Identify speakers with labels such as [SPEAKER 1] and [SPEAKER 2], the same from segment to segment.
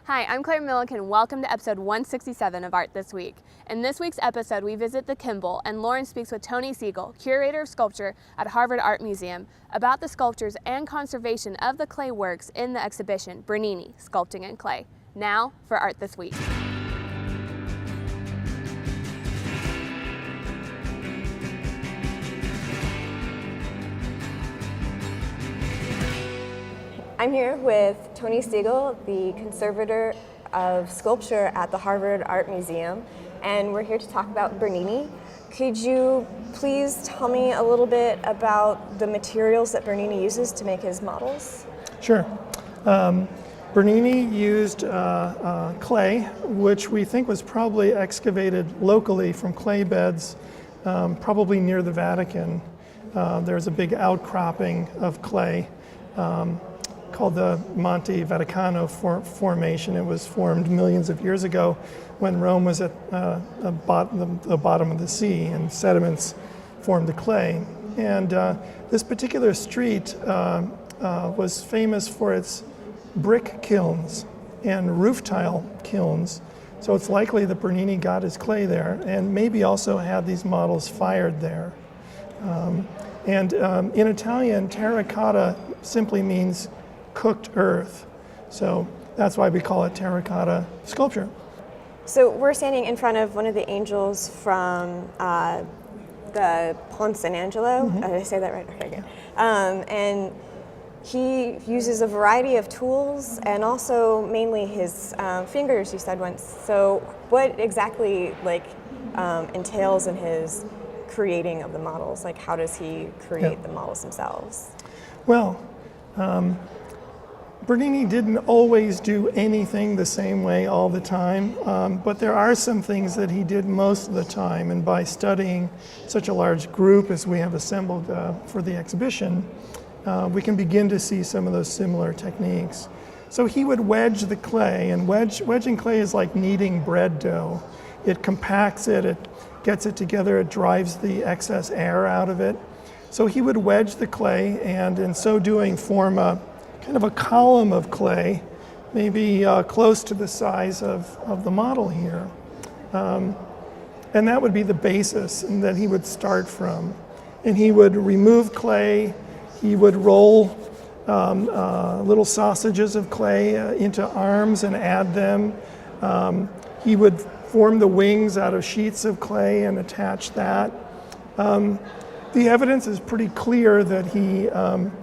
[SPEAKER 1] Hi, I'm Claire Milliken. Welcome to episode 167 of Art This Week. In this week's episode, we visit the Kimbell, and Lauren speaks with Tony Sigel, curator of sculpture at Harvard Art Museum, about the sculptures and conservation of the clay works in the exhibition, Bernini, Sculpting in Clay. Now for Art This Week.
[SPEAKER 2] I'm here with Tony Sigel, the conservator of sculpture at the Harvard Art Museum, and we're here to talk about Bernini. Could you please tell me a little bit about the materials that Bernini uses to make his models?
[SPEAKER 3] Sure. Bernini used clay, which we think was probably excavated locally from clay beds, probably near the Vatican. There's a big outcropping of clay called the Monte Vaticano Formation. It was formed millions of years ago when Rome was at the bottom of the sea and sediments formed the clay. And this particular street was famous for its brick kilns and roof tile kilns. So it's likely that Bernini got his clay there and maybe also had these models fired there. In Italian, terracotta simply means cooked earth. So that's why we call it terracotta sculpture.
[SPEAKER 2] So we're standing in front of one of the angels from the Ponte San Angelo.
[SPEAKER 3] Mm-hmm.
[SPEAKER 2] Did I say that right? Okay, good. And he uses a variety of tools and also mainly his fingers, you said once. So what exactly entails in his creating of the models? Like, how does he create the models themselves?
[SPEAKER 3] Well, Bernini didn't always do anything the same way all the time, but there are some things that he did most of the time, and by studying such a large group as we have assembled for the exhibition, we can begin to see some of those similar techniques. So he would wedge the clay, and wedging clay is like kneading bread dough. It compacts it, it gets it together, it drives the excess air out of it. So he would wedge the clay, and in so doing form a kind of a column of clay, maybe close to the size of the model here. And that would be the basis that he would start from. And he would remove clay, he would roll little sausages of clay into arms and add them. He would form the wings out of sheets of clay and attach that. The evidence is pretty clear that he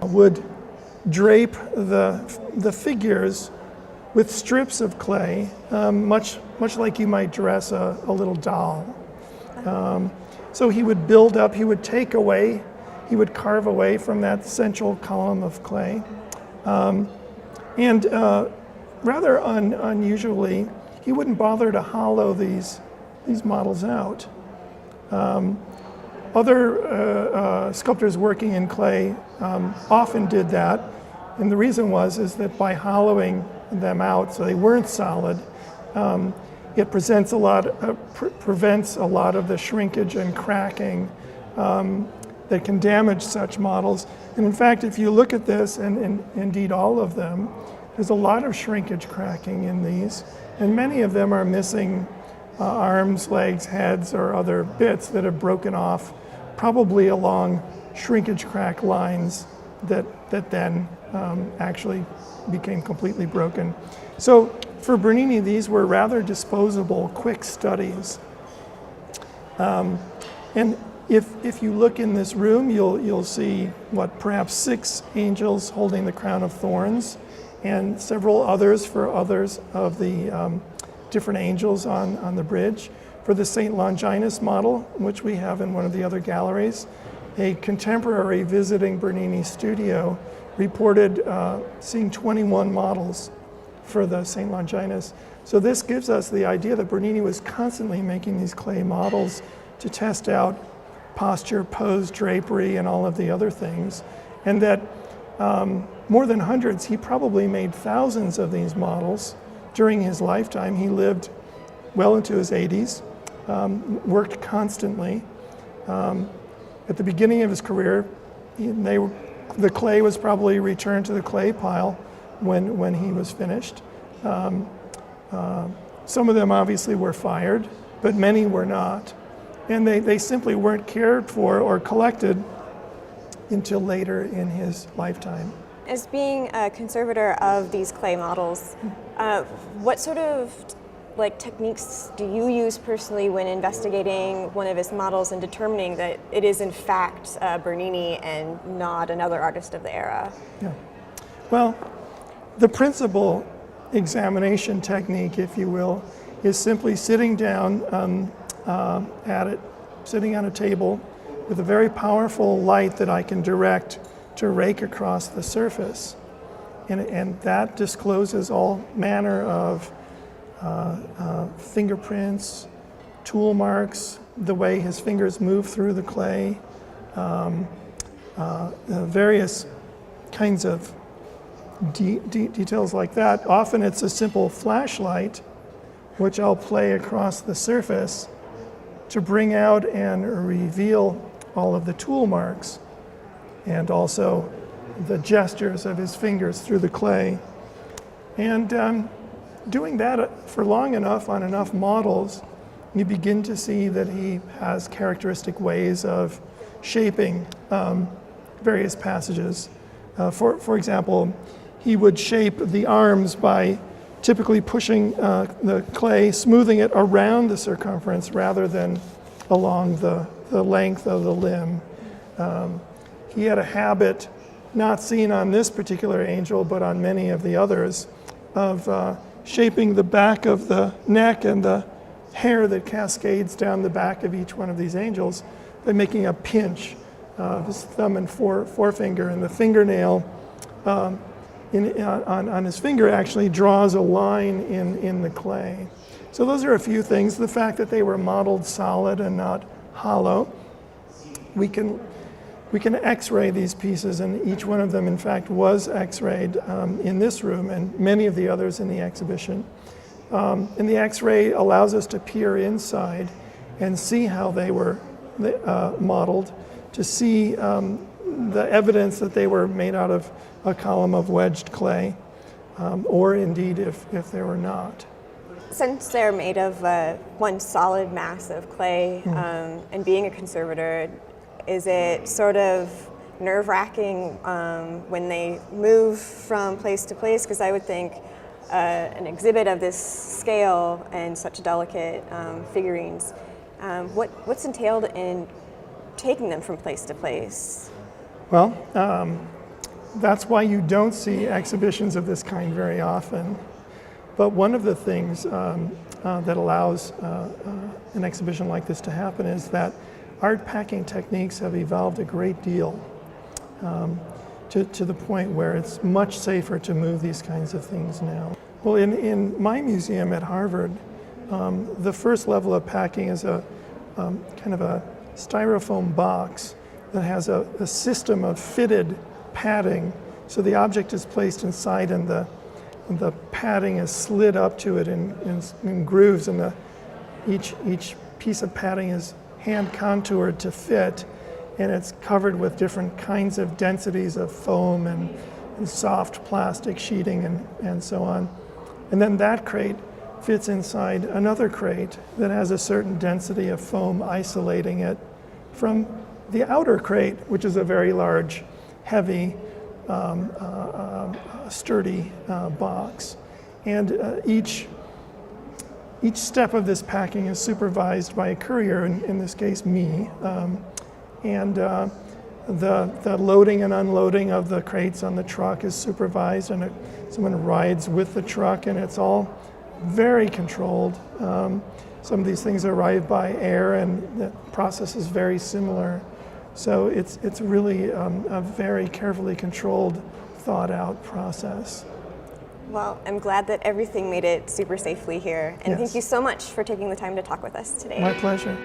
[SPEAKER 3] would drape the figures with strips of clay, much like you might dress a little doll. So he would build up, he would take away, he would carve away from that central column of clay. Rather unusually, he wouldn't bother to hollow these models out. Other sculptors working in clay often did that, and the reason is that by hollowing them out so they weren't solid, it prevents a lot of the shrinkage and cracking that can damage such models. And in fact, if you look at this, and indeed all of them, there's a lot of shrinkage cracking in these, and many of them are missing arms, legs, heads, or other bits that have broken off, probably along shrinkage crack lines that then actually became completely broken. So for Bernini, these were rather disposable, quick studies. And if you look in this room, you'll see perhaps 6 angels holding the crown of thorns, and several others for others of the different angels on the bridge. For the St. Longinus model, which we have in one of the other galleries, a contemporary visiting Bernini studio reported seeing 21 models for the St. Longinus. So this gives us the idea that Bernini was constantly making these clay models to test out posture, pose, drapery, and all of the other things. And that more than hundreds, he probably made thousands of these models during his lifetime. He lived well into his 80s, worked constantly. At the beginning of his career, the clay was probably returned to the clay pile when he was finished. Some of them obviously were fired, but many were not. And they simply weren't cared for or collected until later in his lifetime.
[SPEAKER 2] As being a conservator of these clay models, what sort of techniques do you use personally when investigating one of his models and determining that it is in fact Bernini and not another artist of the era?
[SPEAKER 3] Yeah. Well, the principal examination technique, if you will, is simply sitting down sitting on a table with a very powerful light that I can direct to rake across the surface. And that discloses all manner of fingerprints, tool marks, the way his fingers move through the clay, various kinds of details like that. Often it's a simple flashlight, which I'll play across the surface to bring out and reveal all of the tool marks and also the gestures of his fingers through the clay. And doing that for long enough on enough models, you begin to see that he has characteristic ways of shaping various passages. For example, he would shape the arms by typically pushing the clay, smoothing it around the circumference rather than along the length of the limb. He had a habit, not seen on this particular angel, but on many of the others, of shaping the back of the neck and the hair that cascades down the back of each one of these angels by making a pinch of his thumb and forefinger, and the fingernail on his finger actually draws a line in the clay. So those are a few things. The fact that they were modeled solid and not hollow. We can X-ray these pieces, and each one of them, in fact, was X-rayed in this room and many of the others in the exhibition. And the X-ray allows us to peer inside and see how they were modeled, to see the evidence that they were made out of a column of wedged clay, or indeed if they were not.
[SPEAKER 2] Since they're made of one solid mass of clay, and being a conservator, is it sort of nerve-wracking when they move from place to place? Because I would think an exhibit of this scale and such delicate figurines, what's entailed in taking them from place to place?
[SPEAKER 3] Well, that's why you don't see exhibitions of this kind very often. But one of the things that allows an exhibition like this to happen is that art packing techniques have evolved a great deal to the point where it's much safer to move these kinds of things now. Well, in my museum at Harvard, the first level of packing is a kind of a styrofoam box that has a system of fitted padding. So the object is placed inside, and the padding is slid up to it in grooves, and each piece of padding is hand contoured to fit, and it's covered with different kinds of densities of foam and soft plastic sheeting and so on. And then that crate fits inside another crate that has a certain density of foam isolating it from the outer crate, which is a very large, heavy, sturdy box. And each step of this packing is supervised by a courier, in this case me, and the loading and unloading of the crates on the truck is supervised, and someone rides with the truck, and it's all very controlled. Some of these things arrive by air, and the process is very similar. So it's really a very carefully controlled, thought out process.
[SPEAKER 2] Well, I'm glad that everything made it super safely here. And
[SPEAKER 3] Yes.
[SPEAKER 2] Thank you so much for taking the time to talk with us today.
[SPEAKER 3] My pleasure.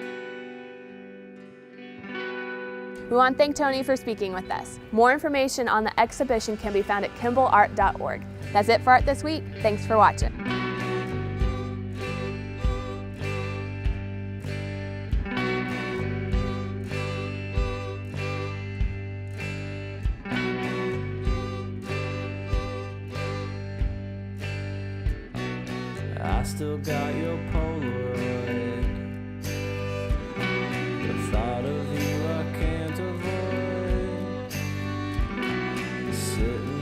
[SPEAKER 1] We want to thank Tony for speaking with us. More information on the exhibition can be found at kimbellart.org. That's it for Art This Week. Thanks for watching.
[SPEAKER 4] I still got your Polaroid. The thought of you I can't avoid. Sitting